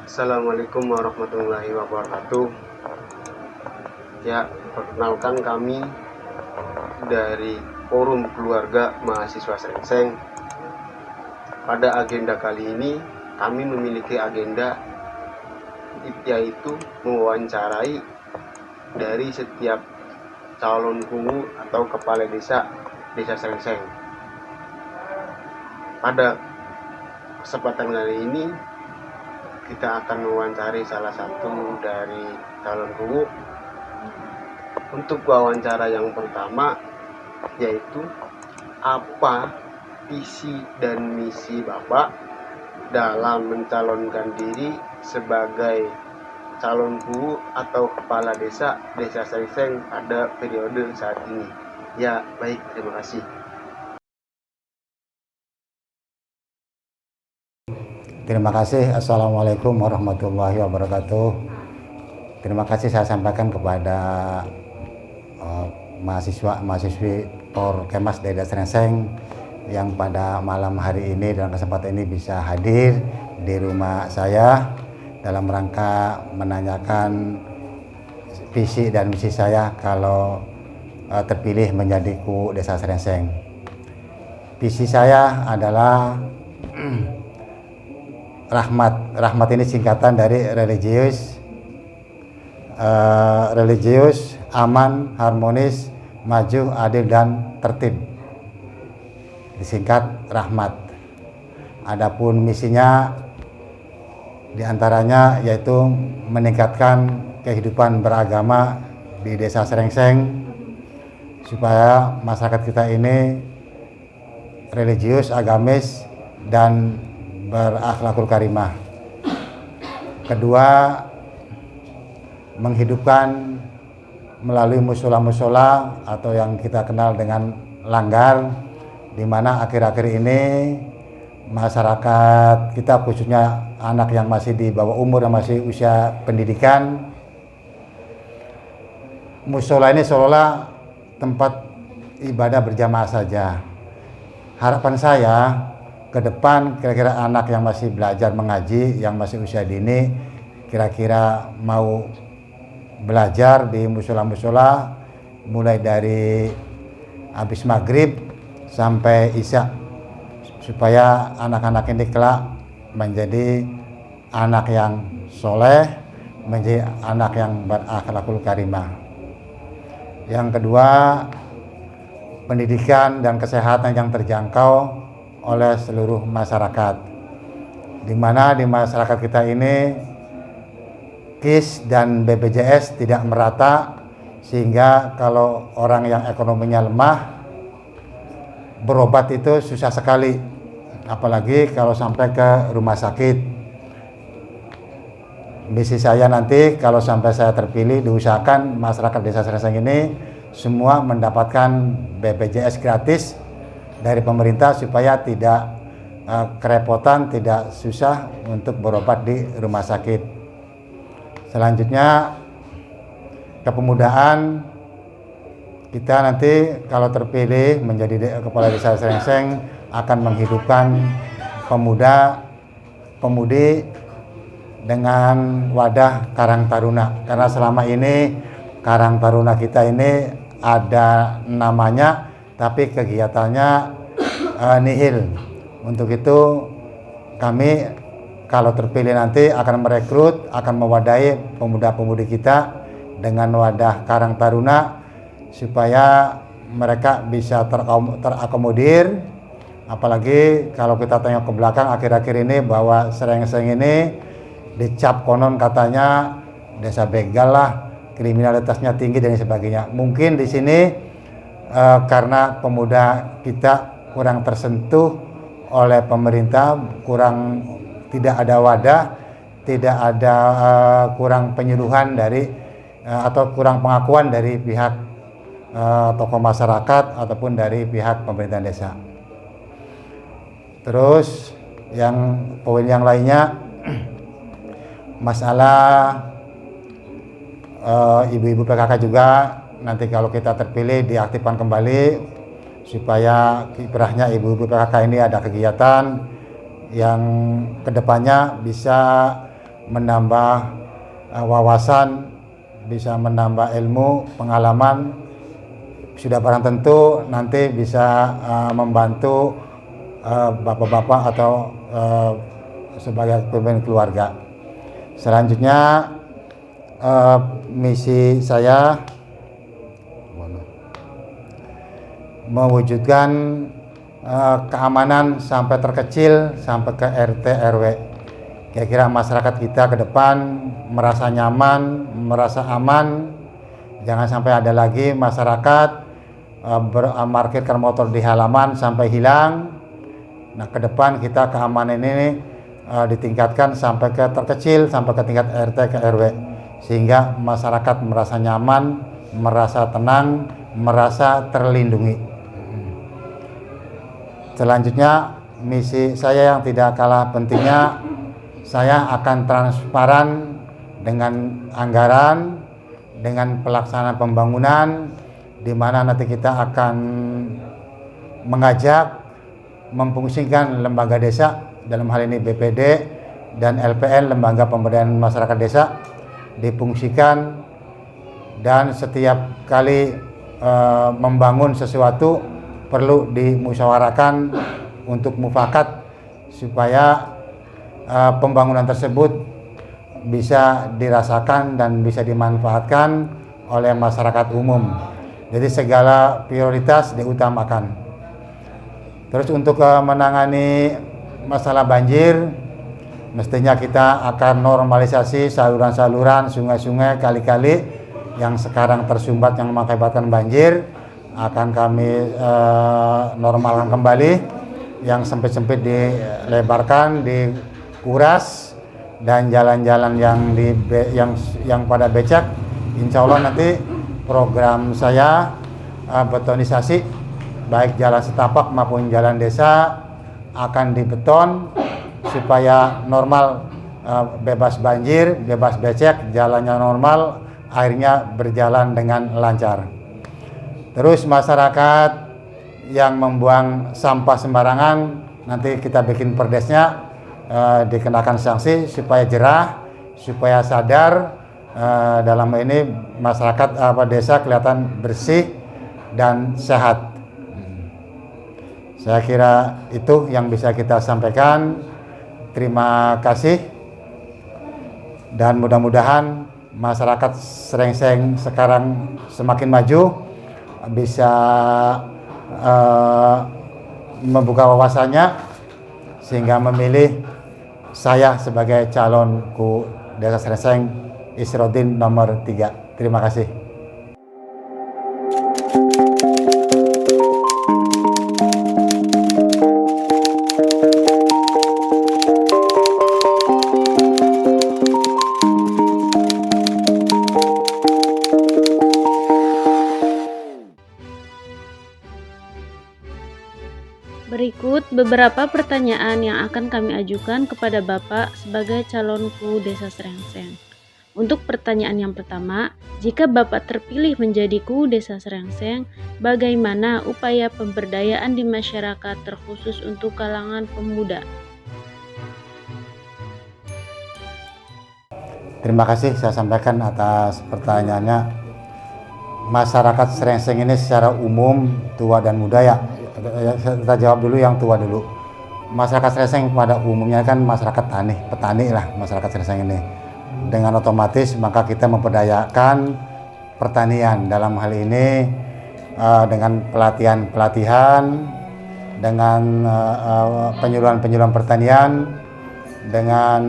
Assalamualaikum warahmatullahi wabarakatuh. Ya, perkenalkan kami dari Forum Keluarga Mahasiswa Srengseng. Pada agenda kali ini, kami memiliki agenda yaitu mewawancarai dari setiap calon kungu atau kepala desa Srengseng. Pada kesempatan kali ini kita akan mewawancari salah satu dari calon kungu. Untuk wawancara yang pertama yaitu apa visi dan misi Bapak dalam mencalonkan diri sebagai calon kungu atau kepala desa Srengseng pada periode saat ini. Ya, baik, terima kasih. Terima kasih. Assalamualaikum warahmatullahi wabarakatuh. Terima kasih saya sampaikan kepada mahasiswi Porkemas Desa Srengseng yang pada malam hari ini dalam kesempatan ini bisa hadir di rumah saya dalam rangka menanyakan visi dan misi saya kalau terpilih menjadi KU Desa Srengseng. Visi saya adalah Rahmat ini singkatan dari religius, aman, harmonis, maju, adil, dan tertib. Disingkat Rahmat. Adapun misinya diantaranya yaitu meningkatkan kehidupan beragama di Desa Srengseng supaya masyarakat kita ini religius, agamis, dan berakhlakul karimah. Kedua, menghidupkan melalui musola-musola atau yang kita kenal dengan langgar, di mana akhir-akhir ini masyarakat kita khususnya anak yang masih di bawah umur yang masih usia pendidikan, musola ini seolah tempat ibadah berjamaah saja. Harapan saya ke depan kira-kira anak yang masih belajar mengaji, yang masih usia dini, kira-kira mau belajar di musola-musola mulai dari habis maghrib sampai isya, supaya anak-anak ini kelak menjadi anak yang soleh, menjadi anak yang berakhlakul karimah. Yang kedua, pendidikan dan kesehatan yang terjangkau oleh seluruh masyarakat, di mana di masyarakat kita ini KIS dan BPJS tidak merata, sehingga kalau orang yang ekonominya lemah berobat itu susah sekali, apalagi kalau sampai ke rumah sakit. Misi saya nanti kalau sampai saya terpilih, diusahakan masyarakat Desa Srengseng ini semua mendapatkan BPJS gratis dari pemerintah supaya tidak kerepotan, tidak susah untuk berobat di rumah sakit. Selanjutnya, kepemudaan. Kita nanti kalau terpilih menjadi kepala desa Srengseng akan menghidupkan pemuda-pemudi dengan wadah Karang Taruna, karena selama ini Karang Taruna kita ini ada namanya tapi kegiatannya nihil. Untuk itu kami kalau terpilih nanti akan merekrut, akan mewadahi pemuda-pemudi kita dengan wadah Karang Taruna supaya mereka bisa terakomodir. Apalagi kalau kita tengok ke belakang akhir-akhir ini bahwa Srengseng ini dicap konon katanya desa begal lah, kriminalitasnya tinggi dan sebagainya. Mungkin di sini karena pemuda kita kurang tersentuh oleh pemerintah, kurang tidak ada wadah, tidak ada kurang penyuluhan dari atau kurang pengakuan dari pihak tokoh masyarakat ataupun dari pihak pemerintah desa. Terus poin yang lainnya masalah ibu-ibu PKK juga nanti kalau kita terpilih diaktifkan kembali supaya kiprahnya ibu-ibu PKK ini ada kegiatan yang kedepannya bisa menambah wawasan, bisa menambah ilmu, pengalaman, sudah barang tentu nanti bisa membantu bapak-bapak atau sebagai pemimpin keluarga. Selanjutnya misi saya mewujudkan keamanan sampai terkecil sampai ke RT RW. Kira-kira masyarakat kita ke depan merasa nyaman, merasa aman. Jangan sampai ada lagi masyarakat parkirkan motor di halaman sampai hilang. Nah, ke depan kita keamanan ini ditingkatkan sampai ke terkecil, sampai ke tingkat RT ke RW, sehingga masyarakat merasa nyaman, merasa tenang, merasa terlindungi. Selanjutnya, misi saya yang tidak kalah pentingnya, saya akan transparan dengan anggaran, dengan pelaksanaan pembangunan, di mana nanti kita akan mengajak, memfungsikan lembaga desa, dalam hal ini BPD dan LPN, Lembaga Pemberdayaan Masyarakat Desa, difungsikan, dan setiap kali membangun sesuatu perlu dimusyawarahkan untuk mufakat supaya pembangunan tersebut bisa dirasakan dan bisa dimanfaatkan oleh masyarakat umum. Jadi segala prioritas diutamakan. Terus untuk menangani masalah banjir, mestinya kita akan normalisasi saluran-saluran, sungai-sungai, kali-kali yang sekarang tersumbat yang mengakibatkan banjir. Akan kami normalkan kembali, yang sempit-sempit dilebarkan, dikuras, dan jalan-jalan yang pada becek, insya Allah nanti program saya betonisasi, baik jalan setapak maupun jalan desa akan dibeton supaya normal, bebas banjir, bebas becek, jalannya normal, airnya berjalan dengan lancar. Terus masyarakat yang membuang sampah sembarangan, nanti kita bikin perdesnya, dikenakan sanksi supaya jerah, supaya sadar, dalam ini masyarakat desa kelihatan bersih dan sehat. Saya kira itu yang bisa kita sampaikan. Terima kasih, dan mudah-mudahan masyarakat Srengseng sekarang semakin maju, bisa membuka wawasannya sehingga memilih saya sebagai calonku Desa Srengseng Isrodin nomor 3. Terima kasih. Berikut beberapa pertanyaan yang akan kami ajukan kepada Bapak sebagai calonku Desa Srengseng. Untuk pertanyaan yang pertama, jika Bapak terpilih menjadi KU Desa Srengseng, bagaimana upaya pemberdayaan di masyarakat terkhusus untuk kalangan pemuda? Terima kasih saya sampaikan atas pertanyaannya. Masyarakat Srengseng ini secara umum tua dan muda ya. Kita jawab dulu yang tua dulu. Masyarakat Srengseng pada umumnya kan masyarakat petani lah masyarakat Srengseng ini. Dengan otomatis maka kita memperdayakan pertanian, dalam hal ini dengan pelatihan, dengan penyuluhan pertanian, dengan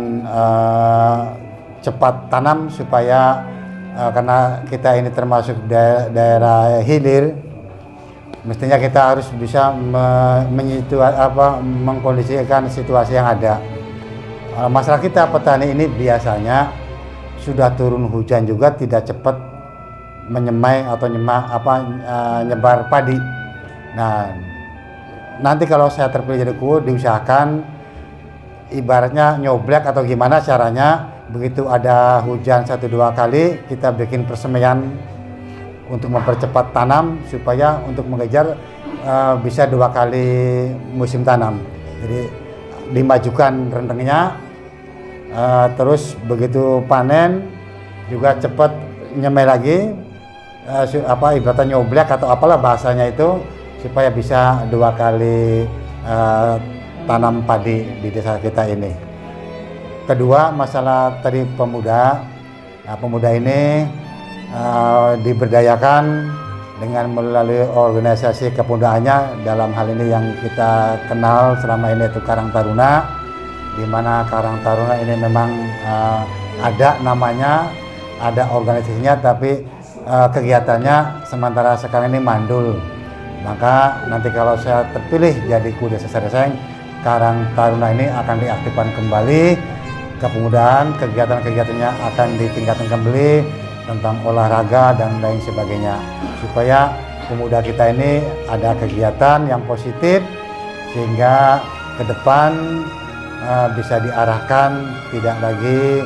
cepat tanam supaya karena kita ini termasuk daerah hilir, mestinya kita harus bisa mengkondisikan situasi yang ada. Masyarakat kita petani ini biasanya sudah turun hujan juga tidak cepat menyemai atau nyebar padi. Nah, nanti kalau saya terpilih jadi KU, diusahakan ibaratnya nyoblek atau gimana caranya, begitu ada hujan 1-2 kali kita bikin persemaian untuk mempercepat tanam supaya untuk mengejar bisa 2 kali musim tanam. Jadi dimajukan rentengnya, terus begitu panen juga cepat nyemai lagi, ibaratnya nyoblek atau apalah bahasanya itu, supaya bisa 2 kali tanam padi di desa kita ini. Kedua, masalah tadi pemuda. Nah, pemuda ini diberdayakan dengan melalui organisasi kepemudaannya, dalam hal ini yang kita kenal selama ini itu Karang Taruna, di mana Karang Taruna ini memang ada namanya, ada organisasinya, tapi kegiatannya sementara sekarang ini mandul. Maka nanti kalau saya terpilih jadi KUD Desa Srengseng, Karang Taruna ini akan diaktifkan kembali, kepemudaan, kegiatan-kegiatannya akan ditingkatkan kembali tentang olahraga dan lain sebagainya, supaya pemuda kita ini ada kegiatan yang positif, sehingga ke depan bisa diarahkan tidak lagi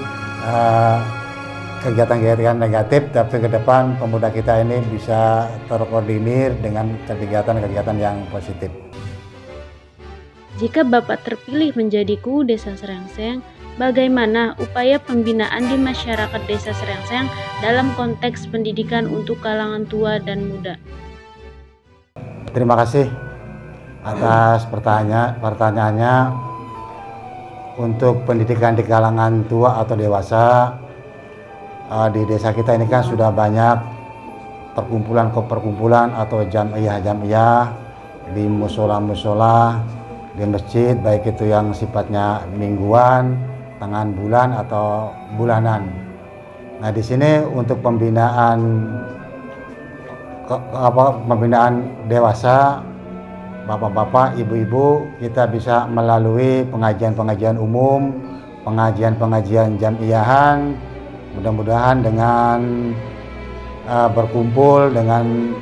kegiatan-kegiatan negatif, tapi ke depan pemuda kita ini bisa terkoordinir dengan kegiatan-kegiatan yang positif. Jika Bapak terpilih menjadi KUD Desa Srengseng, bagaimana upaya pembinaan di masyarakat Desa Srengseng dalam konteks pendidikan untuk kalangan tua dan muda? Terima kasih atas pertanyaannya. Untuk pendidikan di kalangan tua atau dewasa, di desa kita ini kan sudah banyak perkumpulan atau jamiah di musola, di masjid, baik itu yang sifatnya mingguan, tengah bulan atau bulanan. Nah, di sini untuk pembinaan dewasa, bapak-bapak, ibu-ibu, kita bisa melalui pengajian-pengajian umum, pengajian-pengajian jamiahan. Mudah-mudahan dengan berkumpul dengan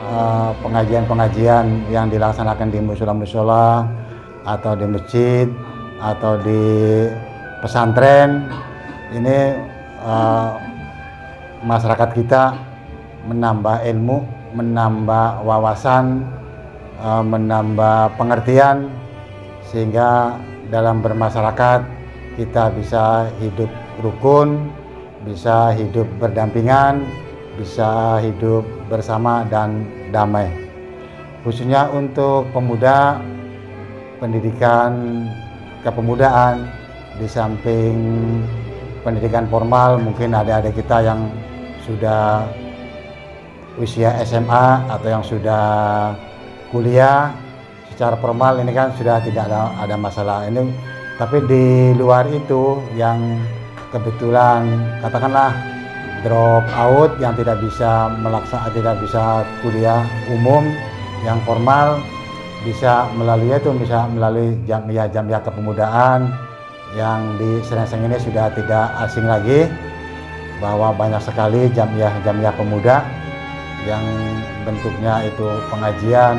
pengajian-pengajian yang dilaksanakan di musola-musola atau di masjid atau di pesantren ini, masyarakat kita menambah ilmu, menambah wawasan, menambah pengertian, sehingga dalam bermasyarakat kita bisa hidup rukun, bisa hidup berdampingan, bisa hidup bersama dan damai. Khususnya untuk pemuda, pendidikan kepemudaan di samping pendidikan formal, mungkin adik-adik kita yang sudah usia SMA atau yang sudah kuliah secara formal ini kan sudah tidak ada masalah ini, tapi di luar itu yang kebetulan katakanlah drop out, yang tidak bisa kuliah umum yang formal, bisa melalui jamiah kepemudaan yang di Srengseng ini sudah tidak asing lagi, bahwa banyak sekali jamiah pemuda yang bentuknya itu pengajian,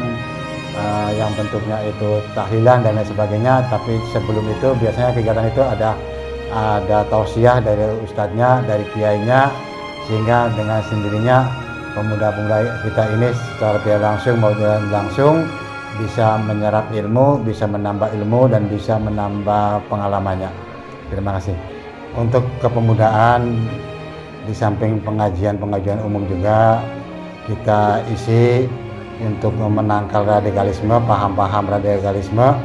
yang bentuknya itu tahlilan dan lain sebagainya. Tapi sebelum itu biasanya kegiatan itu ada tausiah dari ustadznya, dari kiainya, sehingga dengan sendirinya pemuda-pemuda kita ini secara tidak langsung maupun langsung bisa menyerap ilmu, bisa menambah ilmu, dan bisa menambah pengalamannya. Terima kasih. Untuk kepemudaan, di samping pengajian umum juga kita isi untuk menangkal radikalisme, paham-paham radikalisme.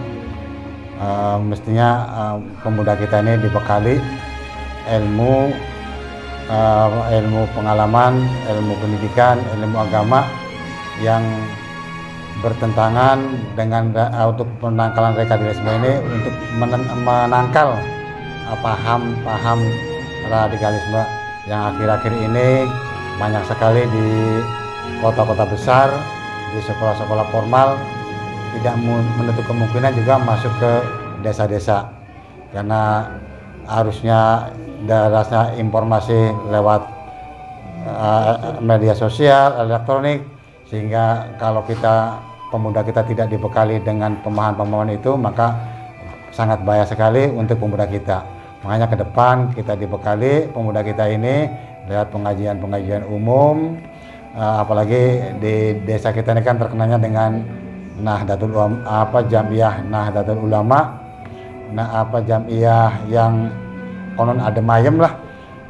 Mestinya pemuda kita ini dibekali ilmu pengalaman, ilmu pendidikan, ilmu agama yang bertentangan dengan untuk penangkalan radikalisme ini, untuk menangkal paham-paham radikalisme yang akhir-akhir ini banyak sekali di kota-kota besar, di sekolah-sekolah formal, tidak menutup kemungkinan juga masuk ke desa-desa, karena harusnya derasnya informasi lewat media sosial, elektronik, sehingga kalau pemuda kita tidak dibekali dengan pemahaman-pemahaman itu, maka sangat bahaya sekali untuk pemuda kita. Makanya ke depan kita dibekali pemuda kita ini lewat pengajian umum, apalagi di desa kita ini kan terkenalnya dengan jamiah Nahdlatul Ulama, jamiah yang konon adem ayem lah,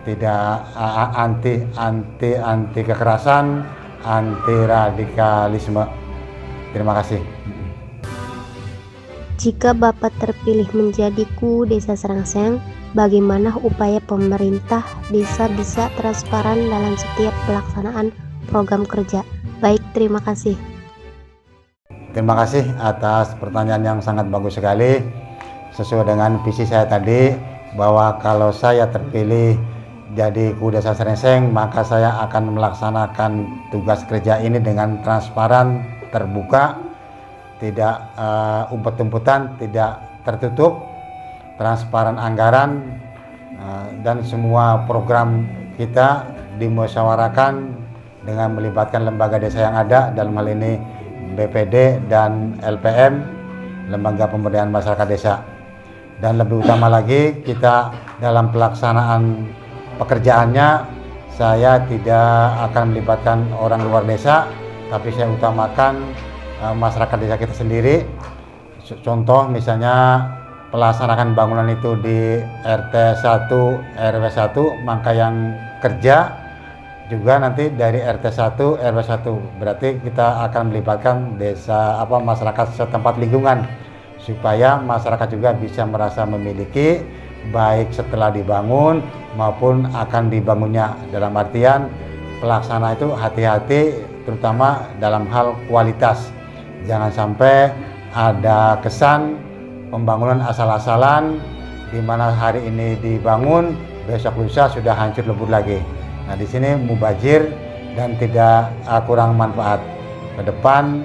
tidak anti kekerasan, anti radikalisme. Terima kasih. Jika Bapak terpilih menjadi KU Desa Srengseng, bagaimana upaya pemerintah desa bisa transparan dalam setiap pelaksanaan program kerja? Baik, terima kasih. Terima kasih atas pertanyaan yang sangat bagus sekali. Sesuai dengan visi saya tadi, bahwa kalau saya terpilih jadi KU Desa Srengseng, maka saya akan melaksanakan tugas kerja ini dengan transparan, terbuka, tidak umpet-umpetan, tidak tertutup, transparan anggaran, dan semua program kita dimusyawarakan dengan melibatkan lembaga desa yang ada, dalam hal ini BPD dan LPM, Lembaga Pemberdayaan Masyarakat Desa. Dan lebih utama lagi, kita dalam pelaksanaan pekerjaannya, saya tidak akan melibatkan orang luar desa, tapi saya utamakan masyarakat desa kita sendiri. Contoh misalnya pelaksanaan bangunan itu di RT 1 RW 1, maka yang kerja juga nanti dari RT 1 RW 1. Berarti kita akan melibatkan masyarakat setempat lingkungan, supaya masyarakat juga bisa merasa memiliki, baik setelah dibangun maupun akan dibangunnya. Dalam artian pelaksana itu hati-hati, terutama dalam hal kualitas. Jangan sampai ada kesan pembangunan asal-asalan, di mana hari ini dibangun, besok lusa sudah hancur lebur lagi. Nah, di sini mubazir dan tidak kurang manfaat. Ke depan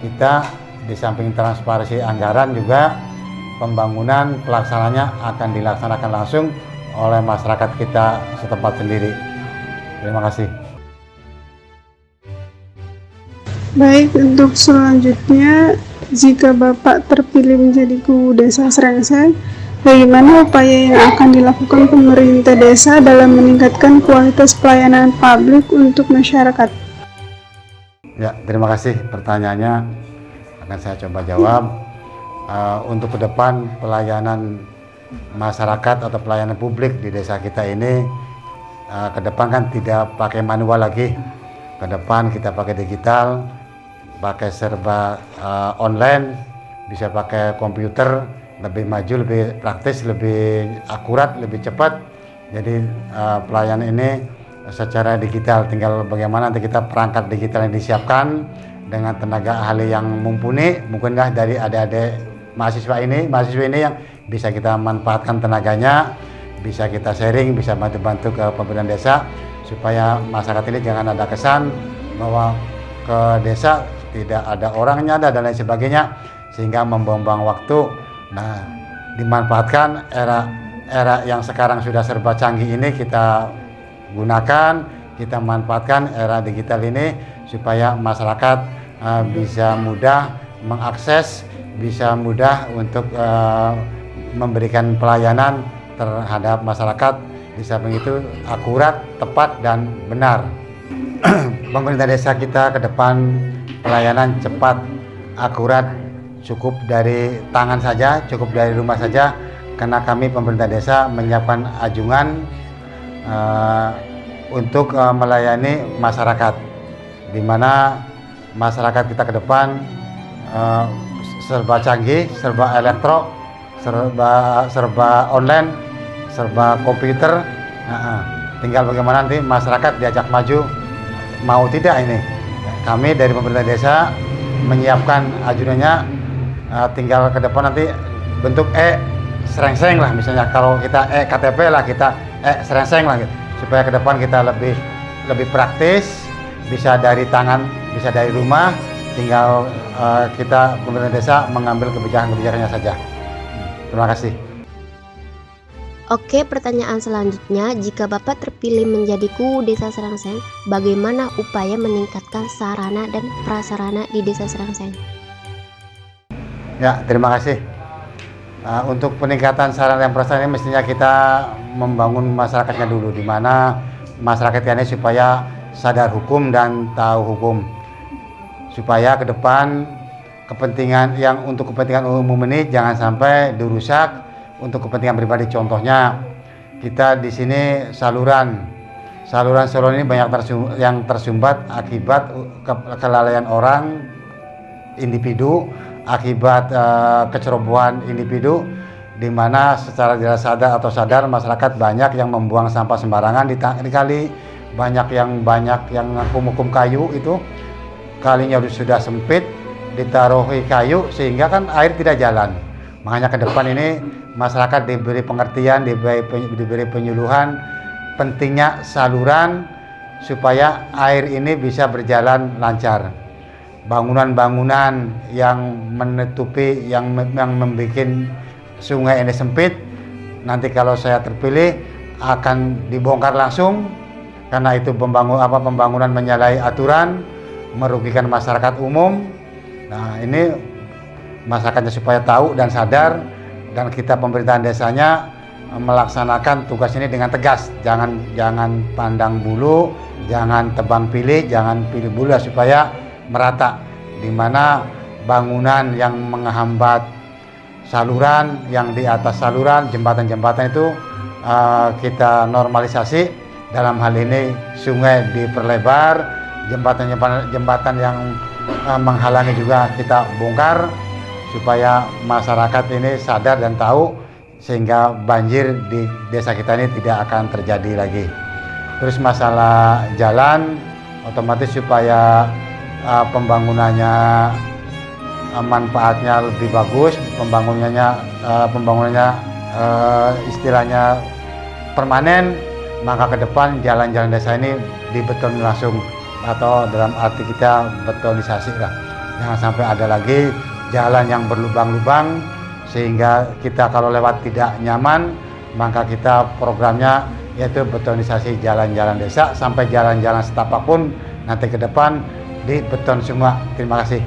kita di samping transparansi anggaran, juga pembangunan pelaksananya akan dilaksanakan langsung oleh masyarakat kita setempat sendiri. Terima kasih. Baik, untuk selanjutnya, jika Bapak terpilih menjadi KU Desa Srengseng, bagaimana upaya yang akan dilakukan pemerintah desa dalam meningkatkan kualitas pelayanan publik untuk masyarakat? Ya, terima kasih pertanyaannya. Akan saya coba jawab. Untuk ke depan pelayanan masyarakat atau pelayanan publik di desa kita ini, ke depan kan tidak pakai manual lagi. Ke depan kita pakai digital, pakai serba online, bisa pakai komputer, lebih maju, lebih praktis, lebih akurat, lebih cepat. Jadi pelayanan ini secara digital, tinggal bagaimana nanti kita perangkat digital yang disiapkan dengan tenaga ahli yang mumpuni, mungkinkah dari adik-adik mahasiswa ini yang bisa kita manfaatkan tenaganya, bisa kita sharing, bisa bantu-bantu ke pemerintahan desa, supaya masyarakat ini jangan ada kesan bahwa ke desa tidak ada orangnya dan lain sebagainya, sehingga membuang waktu. Nah, dimanfaatkan era yang sekarang sudah serba canggih ini, kita gunakan, kita manfaatkan era digital ini supaya masyarakat bisa mudah mengakses, bisa mudah untuk memberikan pelayanan terhadap masyarakat. Di samping itu akurat, tepat, dan benar. Pemerintah desa kita ke depan pelayanan cepat, akurat, cukup dari tangan saja, cukup dari rumah saja, karena kami pemerintah desa menyiapkan ajungan untuk melayani masyarakat, di mana masyarakat kita ke depan serba canggih, serba elektro, serba online, serba komputer. Tinggal bagaimana nanti masyarakat diajak maju, mau tidak ini. Kami dari pemerintah desa menyiapkan ajunannya, tinggal ke depan nanti bentuk Srengseng lah, misalnya kalau kita KTP lah, kita Srengseng lah gitu. Supaya ke depan kita lebih praktis, bisa dari tangan, bisa dari rumah, tinggal kita pemerintah desa mengambil kebijakan-kebijakannya saja. Terima kasih. Oke, pertanyaan selanjutnya, jika Bapak terpilih menjadi KU Desa Srengseng, bagaimana upaya meningkatkan sarana dan prasarana di Desa Srengseng? Ya, terima kasih. Untuk peningkatan sarana dan prasarana ini mestinya kita membangun masyarakatnya dulu, di mana masyarakat ini supaya sadar hukum dan tahu hukum, supaya ke depan kepentingan yang untuk kepentingan umum ini jangan sampai dirusak untuk kepentingan pribadi. Contohnya kita di sini saluran ini banyak yang tersumbat akibat kelalaian orang, individu, akibat kecerobohan individu, di mana secara tidak sadar atau sadar masyarakat banyak yang membuang sampah sembarangan di kali, banyak yang hukum kayu itu kalinya sudah sempit, ditaruhi kayu sehingga kan air tidak jalan. Makanya ke depan ini masyarakat diberi pengertian, diberi penyuluhan pentingnya saluran supaya air ini bisa berjalan lancar. Bangunan-bangunan yang menutupi, yang membuat sungai ini sempit, nanti kalau saya terpilih akan dibongkar langsung, karena itu pembangunan menyalahi aturan, merugikan masyarakat umum. Nah, ini masyarakatnya supaya tahu dan sadar, dan kita pemerintahan desanya melaksanakan tugas ini dengan tegas. Jangan pandang bulu, jangan tebang pilih, jangan pilih bulu, supaya merata, di mana bangunan yang menghambat saluran, yang di atas saluran, jembatan-jembatan itu kita normalisasi. Dalam hal ini sungai diperlebar, jembatan yang menghalangi juga kita bongkar, supaya masyarakat ini sadar dan tahu, sehingga banjir di desa kita ini tidak akan terjadi lagi. Terus masalah jalan, otomatis supaya pembangunannya manfaatnya lebih bagus, pembangunannya istilahnya permanen, maka ke depan jalan-jalan desa ini dibeton langsung, atau dalam arti kita betonisasi lah. Jangan sampai ada lagi jalan yang berlubang-lubang sehingga kita kalau lewat tidak nyaman, maka kita programnya yaitu betonisasi jalan-jalan desa, sampai jalan-jalan setapak pun nanti ke depan di beton semua. Terima kasih.